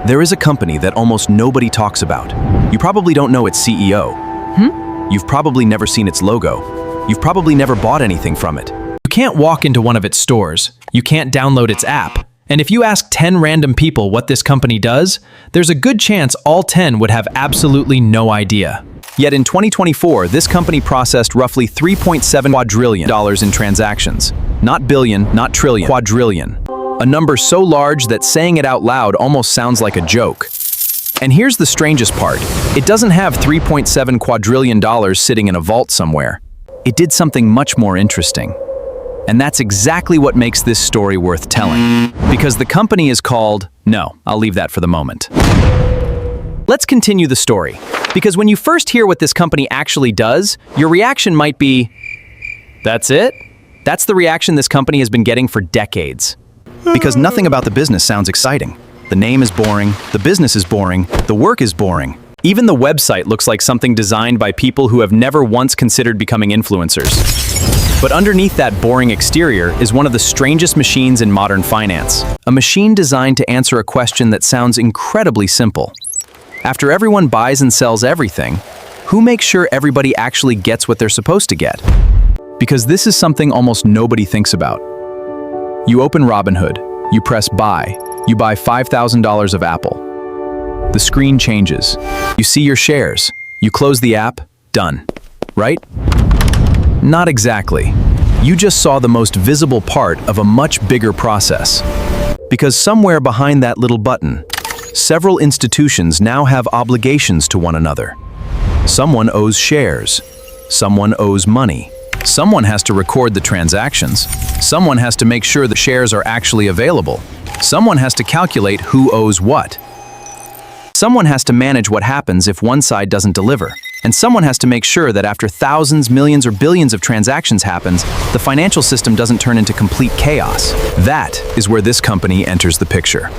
There is a company that almost nobody talks about. You probably don't know its CEO. You've probably never seen its logo. You've probably never bought anything from it. You can't walk into one of its stores. You can't download its app. And if you ask 10 random people what this company does, there's a good chance all 10 would have absolutely no idea. Yet in 2024, this company processed roughly $3.7 quadrillion in transactions. Not billion, not trillion, quadrillion. A number so large that saying it out loud almost sounds like a joke. And here's the strangest part. It doesn't have $3.7 quadrillion sitting in a vault somewhere. It did something much more interesting. And that's exactly what makes this story worth telling. Because the company is called... No, I'll leave that for the moment. Let's continue the story. Because when you first hear what this company actually does, your reaction might be, "That's it?" That's the reaction this company has been getting for decades. Because nothing about the business sounds exciting. The name is boring, the business is boring, the work is boring. Even the website looks like something designed by people who have never once considered becoming influencers. But underneath that boring exterior is one of the strangest machines in modern finance. A machine designed to answer a question that sounds incredibly simple. After everyone buys and sells everything, who makes sure everybody actually gets what they're supposed to get? Because this is something almost nobody thinks about. You open Robinhood, you press buy, you buy $5,000 of Apple. The screen changes. You see your shares. You close the app, done. Right? Not exactly. You just saw the most visible part of a much bigger process. Because somewhere behind that little button, several institutions now have obligations to one another. Someone owes shares. Someone owes money. Someone has to record the transactions. Someone has to make sure the shares are actually available. Someone has to calculate who owes what. Someone has to manage what happens if one side doesn't deliver. And someone has to make sure that after thousands, millions, or billions of transactions happens, the financial system doesn't turn into complete chaos. That is where this company enters the picture.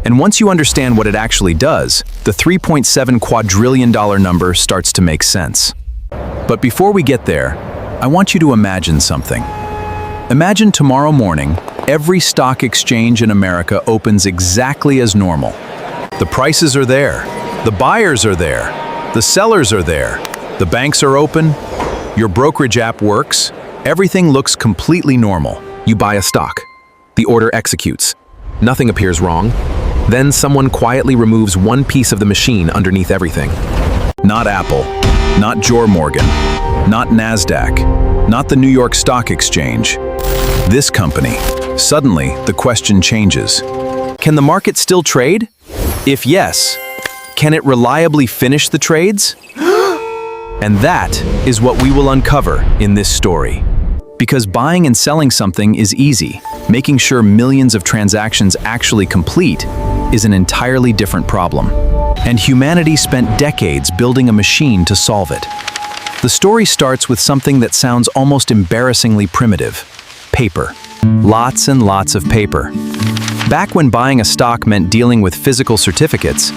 And once you understand what it actually does, the $3.7 quadrillion number starts to make sense. But before we get there, I want you to imagine something. Imagine tomorrow morning, every stock exchange in America opens exactly as normal. The prices are there, the buyers are there, the sellers are there, the banks are open, your brokerage app works, everything looks completely normal. You buy a stock. The order executes. Nothing appears wrong. Then someone quietly removes one piece of the machine underneath everything. Not Apple, not J.P. Morgan, not NASDAQ, not the New York Stock Exchange. This company. Suddenly, the question changes. Can the market still trade? If yes, can it reliably finish the trades? And that is what we will uncover in this story. Because buying and selling something is easy, making sure millions of transactions actually complete is an entirely different problem. And humanity spent decades building a machine to solve it. The story starts with something that sounds almost embarrassingly primitive: paper. Lots and lots of paper. Back when buying a stock meant dealing with physical certificates,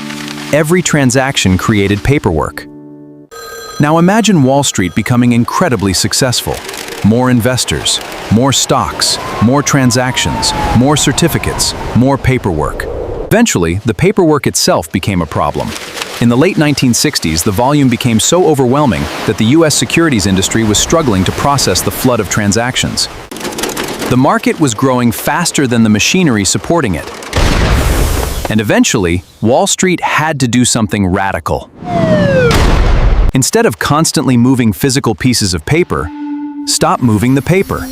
every transaction created paperwork. Now imagine Wall Street becoming incredibly successful. More investors, more stocks, more transactions, more certificates, more paperwork. Eventually, the paperwork itself became a problem. In the late 1960s, the volume became so overwhelming that the US securities industry was struggling to process the flood of transactions. The market was growing faster than the machinery supporting it. And eventually, Wall Street had to do something radical. Instead of constantly moving physical pieces of paper, stop moving the paper.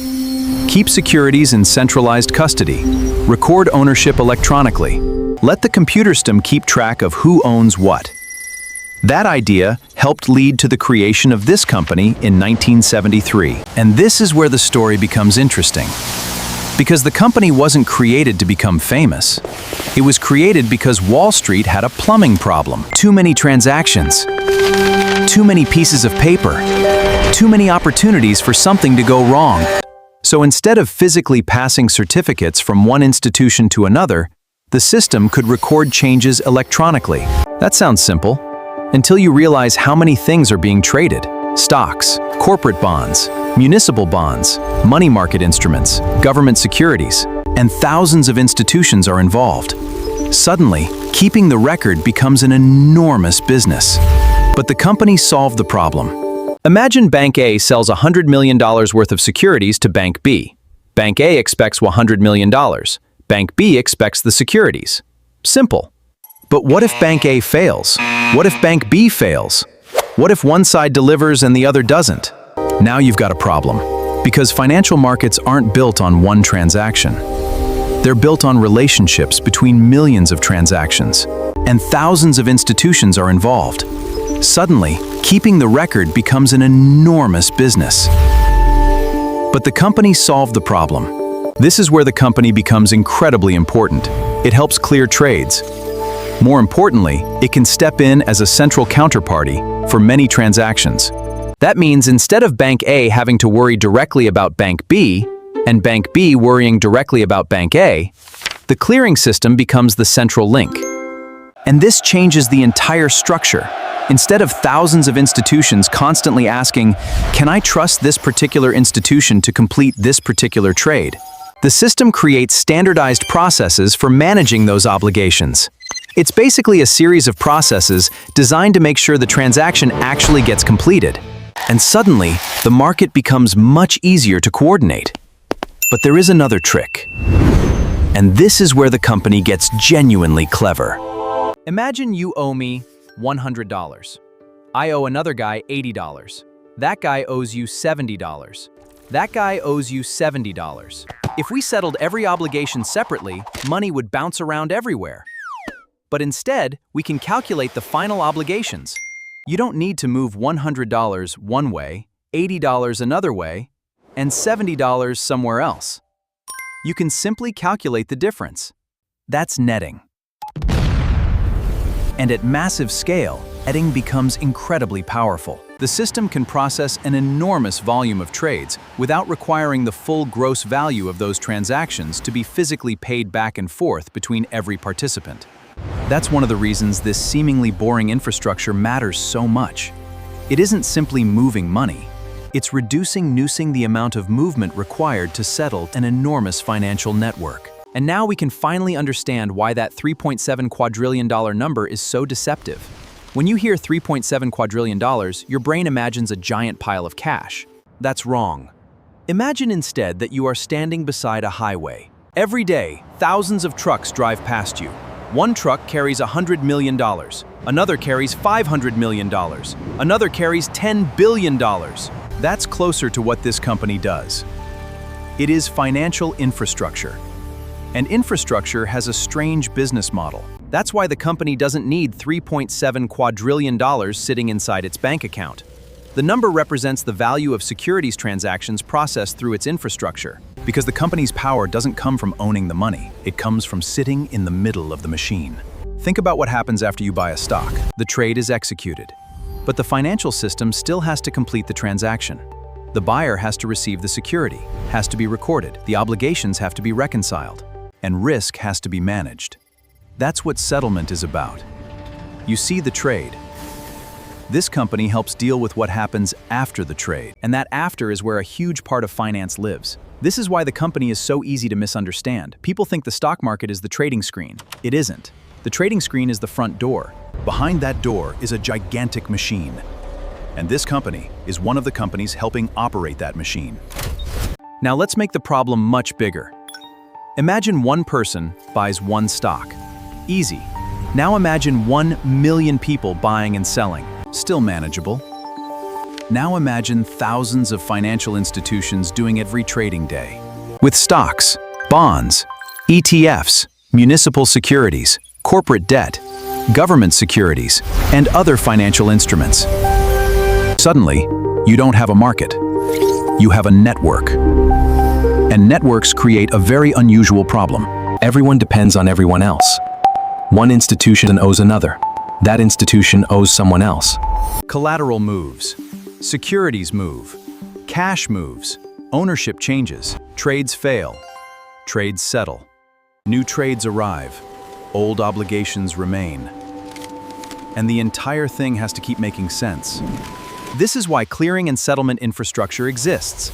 Keep securities in centralized custody. Record ownership electronically. Let the computer system keep track of who owns what. That idea helped lead to the creation of this company in 1973. And this is where the story becomes interesting. Because the company wasn't created to become famous. It was created because Wall Street had a plumbing problem. Too many transactions. Too many pieces of paper. Too many opportunities for something to go wrong. So instead of physically passing certificates from one institution to another, the system could record changes electronically. That sounds simple. Until you realize how many things are being traded. Stocks, corporate bonds, municipal bonds, money market instruments, government securities, and thousands of institutions are involved. Suddenly, keeping the record becomes an enormous business. But the company solved the problem. Imagine Bank A sells $100 million worth of securities to Bank B. Bank A expects $100 million. Bank B expects the securities. Simple. But what if Bank A fails? What if Bank B fails? What if one side delivers and the other doesn't? Now you've got a problem. Because financial markets aren't built on one transaction. They're built on relationships between millions of transactions, and thousands of institutions are involved. Suddenly, keeping the record becomes an enormous business. But the company solved the problem. This is where the company becomes incredibly important. It helps clear trades. More importantly, it can step in as a central counterparty for many transactions. That means instead of Bank A having to worry directly about Bank B, and Bank B worrying directly about Bank A, the clearing system becomes the central link. And this changes the entire structure. Instead of thousands of institutions constantly asking, "Can I trust this particular institution to complete this particular trade?" the system creates standardized processes for managing those obligations. It's basically a series of processes designed to make sure the transaction actually gets completed. And suddenly, the market becomes much easier to coordinate. But there is another trick. And this is where the company gets genuinely clever. Imagine you owe me $100. I owe another guy $80. That guy owes you $70. That guy owes you $70. If we settled every obligation separately, money would bounce around everywhere. But instead, we can calculate the final obligations. You don't need to move $100 one way, $80 another way, and $70 somewhere else. You can simply calculate the difference. That's netting. And at massive scale, netting becomes incredibly powerful. The system can process an enormous volume of trades without requiring the full gross value of those transactions to be physically paid back and forth between every participant. That's one of the reasons this seemingly boring infrastructure matters so much. It isn't simply moving money. It's reducing the amount of movement required to settle an enormous financial network. And now we can finally understand why that $3.7 quadrillion number is so deceptive. When you hear $3.7 quadrillion, your brain imagines a giant pile of cash. That's wrong. Imagine instead that you are standing beside a highway. Every day, thousands of trucks drive past you. One truck carries $100 million, another carries $500 million, another carries $10 billion. That's closer to what this company does. It is financial infrastructure. And infrastructure has a strange business model. That's why the company doesn't need $3.7 quadrillion sitting inside its bank account. The number represents the value of securities transactions processed through its infrastructure. Because the company's power doesn't come from owning the money, it comes from sitting in the middle of the machine. Think about what happens after you buy a stock. The trade is executed. But the financial system still has to complete the transaction. The buyer has to receive the security, has to be recorded, the obligations have to be reconciled, and risk has to be managed. That's what settlement is about. You see the trade. This company helps deal with what happens after the trade, and that after is where a huge part of finance lives. This is why the company is so easy to misunderstand. People think the stock market is the trading screen. It isn't. The trading screen is the front door. Behind that door is a gigantic machine. And this company is one of the companies helping operate that machine. Now let's make the problem much bigger. Imagine one person buys one stock. Easy. Now imagine 1 million people buying and selling. Still manageable. Now imagine thousands of financial institutions doing every trading day. With stocks, bonds, ETFs, municipal securities, corporate debt, government securities, and other financial instruments. Suddenly, you don't have a market. You have a network. And networks create a very unusual problem. Everyone depends on everyone else. One institution owes another. That institution owes someone else. Collateral moves. Securities move. Cash moves. Ownership changes. Trades fail. Trades settle. New trades arrive. Old obligations remain. And the entire thing has to keep making sense. This is why clearing and settlement infrastructure exists.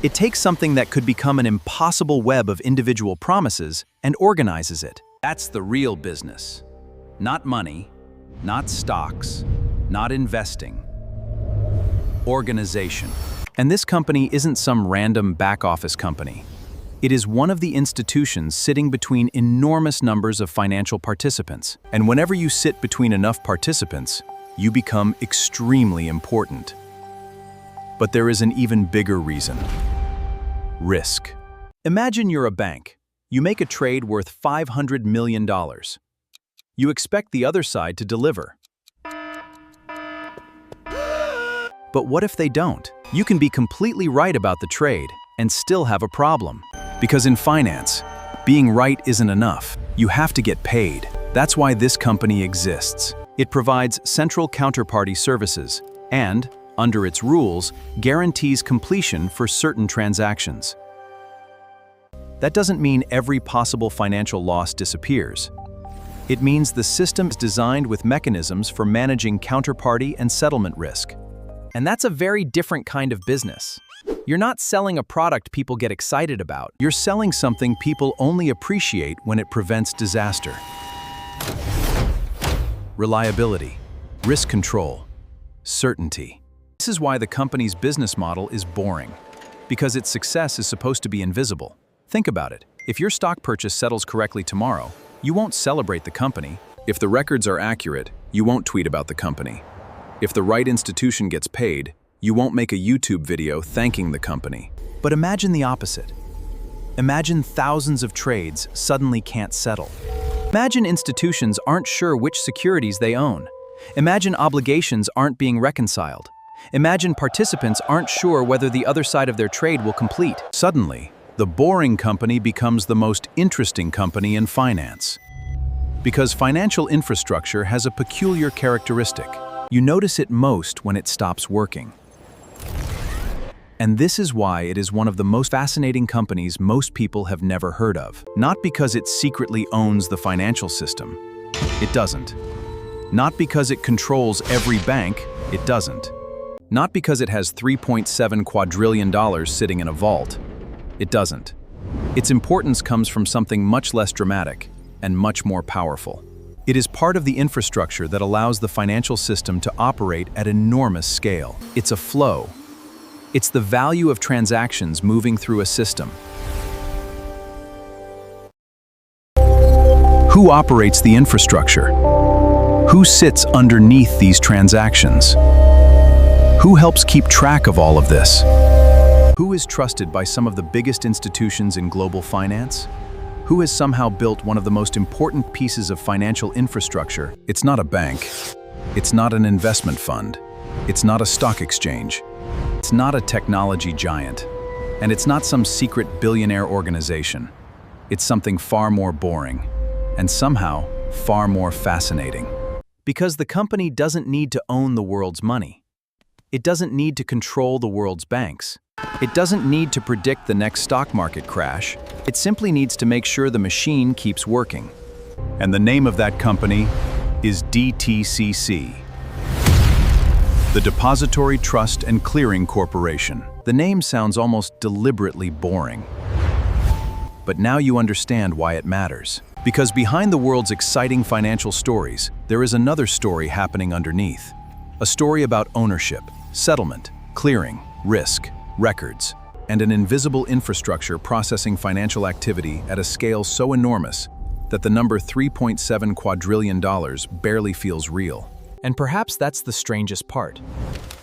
It takes something that could become an impossible web of individual promises and organizes it. That's the real business. Not money, not stocks, not investing. Organization. And this company isn't some random back-office company. It is one of the institutions sitting between enormous numbers of financial participants. And whenever you sit between enough participants, you become extremely important. But there is an even bigger reason. Risk. Imagine you're a bank. You make a trade worth $500 million. You expect the other side to deliver. But what if they don't? You can be completely right about the trade and still have a problem. Because in finance, being right isn't enough. You have to get paid. That's why this company exists. It provides central counterparty services and, under its rules, guarantees completion for certain transactions. That doesn't mean every possible financial loss disappears. It means the system is designed with mechanisms for managing counterparty and settlement risk. And that's a very different kind of business. You're not selling a product people get excited about. You're selling something people only appreciate when it prevents disaster. Reliability, risk control, certainty. This is why the company's business model is boring. Because its success is supposed to be invisible. Think about it. If your stock purchase settles correctly tomorrow, you won't celebrate the company. If the records are accurate, you won't tweet about the company. If the right institution gets paid, you won't make a YouTube video thanking the company. But imagine the opposite. Imagine thousands of trades suddenly can't settle. Imagine institutions aren't sure which securities they own. Imagine obligations aren't being reconciled. Imagine participants aren't sure whether the other side of their trade will complete. Suddenly, the boring company becomes the most interesting company in finance. Because financial infrastructure has a peculiar characteristic. You notice it most when it stops working. And this is why it is one of the most fascinating companies most people have never heard of. Not because it secretly owns the financial system. It doesn't. Not because it controls every bank. It doesn't. Not because it has $3.7 quadrillion sitting in a vault. It doesn't. Its importance comes from something much less dramatic and much more powerful. It is part of the infrastructure that allows the financial system to operate at enormous scale. It's a flow. It's the value of transactions moving through a system. Who operates the infrastructure? Who sits underneath these transactions? Who helps keep track of all of this? Who is trusted by some of the biggest institutions in global finance? Who has somehow built one of the most important pieces of financial infrastructure? It's not a bank. It's not an investment fund. It's not a stock exchange. It's not a technology giant. And it's not some secret billionaire organization. It's something far more boring, and somehow far more fascinating. Because the company doesn't need to own the world's money. It doesn't need to control the world's banks. It doesn't need to predict the next stock market crash. It simply needs to make sure the machine keeps working. And the name of that company is DTCC. The Depository Trust and Clearing Corporation. The name sounds almost deliberately boring. But now you understand why it matters. Because behind the world's exciting financial stories, there is another story happening underneath. A story about ownership, settlement, clearing, risk, records, and an invisible infrastructure processing financial activity at a scale so enormous that the number $3.7 quadrillion barely feels real. And perhaps that's the strangest part.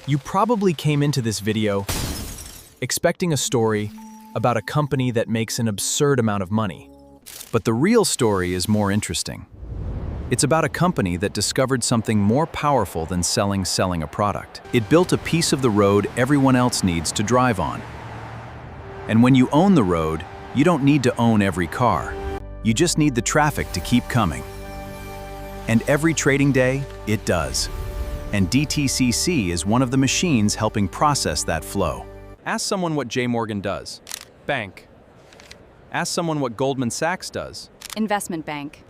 You probably came into this video expecting a story about a company that makes an absurd amount of money. But the real story is more interesting. It's about a company that discovered something more powerful than selling a product. It built a piece of the road everyone else needs to drive on. And when you own the road, you don't need to own every car. You just need the traffic to keep coming. And every trading day, it does. And DTCC is one of the machines helping process that flow. Ask someone what J. Morgan does. Bank. Ask someone what Goldman Sachs does. Investment bank.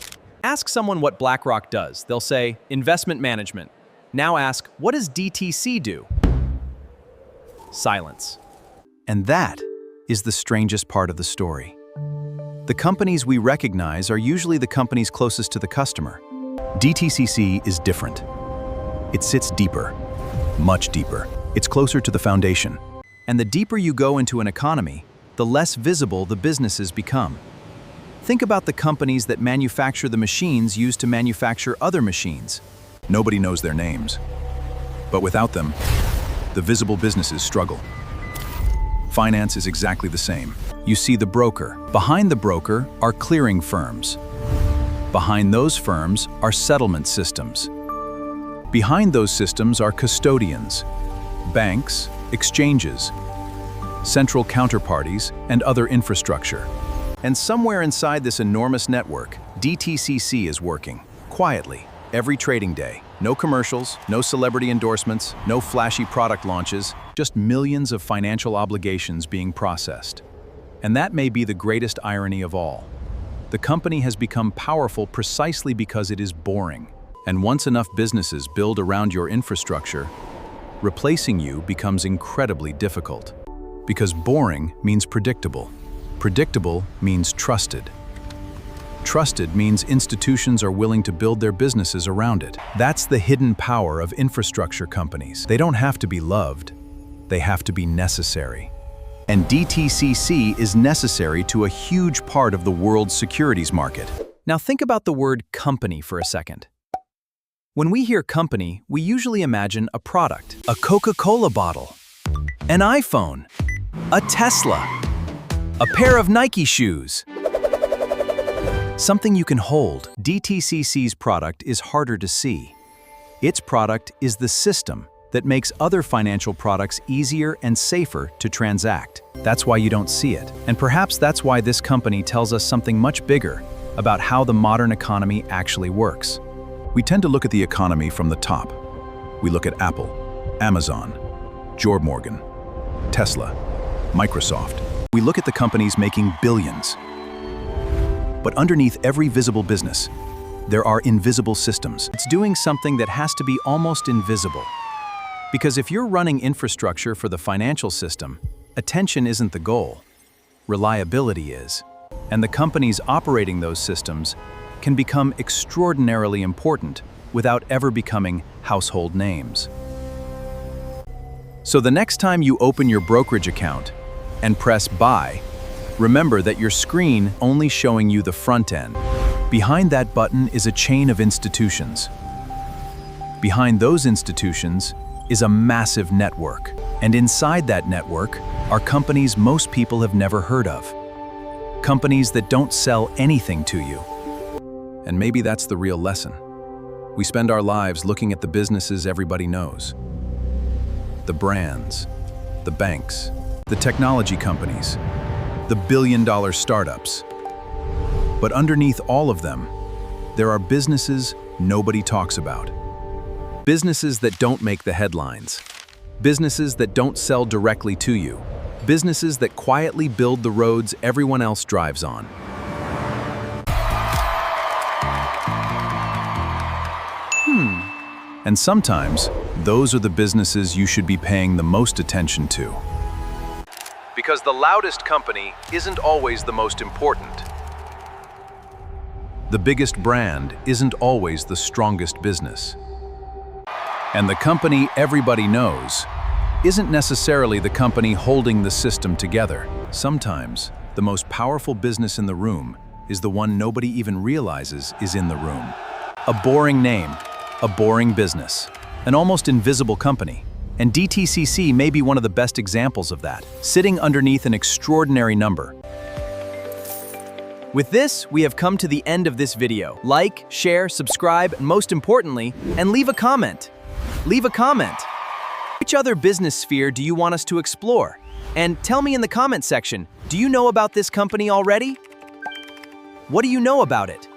Ask someone what BlackRock does. They'll say, investment management. Now ask, what does DTC do? Silence. And that is the strangest part of the story. The companies we recognize are usually the companies closest to the customer. DTCC is different. It sits deeper, much deeper. It's closer to the foundation. And the deeper you go into an economy, the less visible the businesses become. Think about the companies that manufacture the machines used to manufacture other machines. Nobody knows their names. But without them, the visible businesses struggle. Finance is exactly the same. You see the broker. Behind the broker are clearing firms. Behind those firms are settlement systems. Behind those systems are custodians, banks, exchanges, central counterparties, and other infrastructure. And somewhere inside this enormous network, DTCC is working, quietly, every trading day. No commercials, no celebrity endorsements, no flashy product launches, just millions of financial obligations being processed. And that may be the greatest irony of all. The company has become powerful precisely because it is boring. And once enough businesses build around your infrastructure, replacing you becomes incredibly difficult. Because boring means predictable. Predictable means trusted. Trusted means institutions are willing to build their businesses around it. That's the hidden power of infrastructure companies. They don't have to be loved. They have to be necessary. And DTCC is necessary to a huge part of the world's securities market. Now think about the word company for a second. When we hear company, we usually imagine a product, a Coca-Cola bottle, an iPhone, a Tesla, a pair of Nike shoes. Something you can hold. DTCC's product is harder to see. Its product is the system that makes other financial products easier and safer to transact. That's why you don't see it. And perhaps that's why this company tells us something much bigger about how the modern economy actually works. We tend to look at the economy from the top. We look at Apple, Amazon, J.P. Morgan, Tesla, Microsoft. We look at the companies making billions. But underneath every visible business, there are invisible systems. It's doing something that has to be almost invisible. Because if you're running infrastructure for the financial system, attention isn't the goal. Reliability is. And the companies operating those systems can become extraordinarily important without ever becoming household names. So the next time you open your brokerage account and press buy, remember that your screen only showing you the front end. Behind that button is a chain of institutions. Behind those institutions is a massive network. And inside that network are companies most people have never heard of. Companies that don't sell anything to you. And maybe that's the real lesson. We spend our lives looking at the businesses everybody knows. The brands, the banks, the technology companies, the billion-dollar startups. But underneath all of them, there are businesses nobody talks about. Businesses that don't make the headlines. Businesses that don't sell directly to you. Businesses that quietly build the roads everyone else drives on. And sometimes, those are the businesses you should be paying the most attention to. Because the loudest company isn't always the most important. The biggest brand isn't always the strongest business. And the company everybody knows isn't necessarily the company holding the system together. Sometimes, the most powerful business in the room is the one nobody even realizes is in the room. A boring name, a boring business, an almost invisible company. And DTCC may be one of the best examples of that, sitting underneath an extraordinary number. With this, we have come to the end of this video. Like, share, subscribe, and most importantly, and leave a comment. Leave a comment. Which other business sphere do you want us to explore? And tell me in the comment section, do you know about this company already? What do you know about it?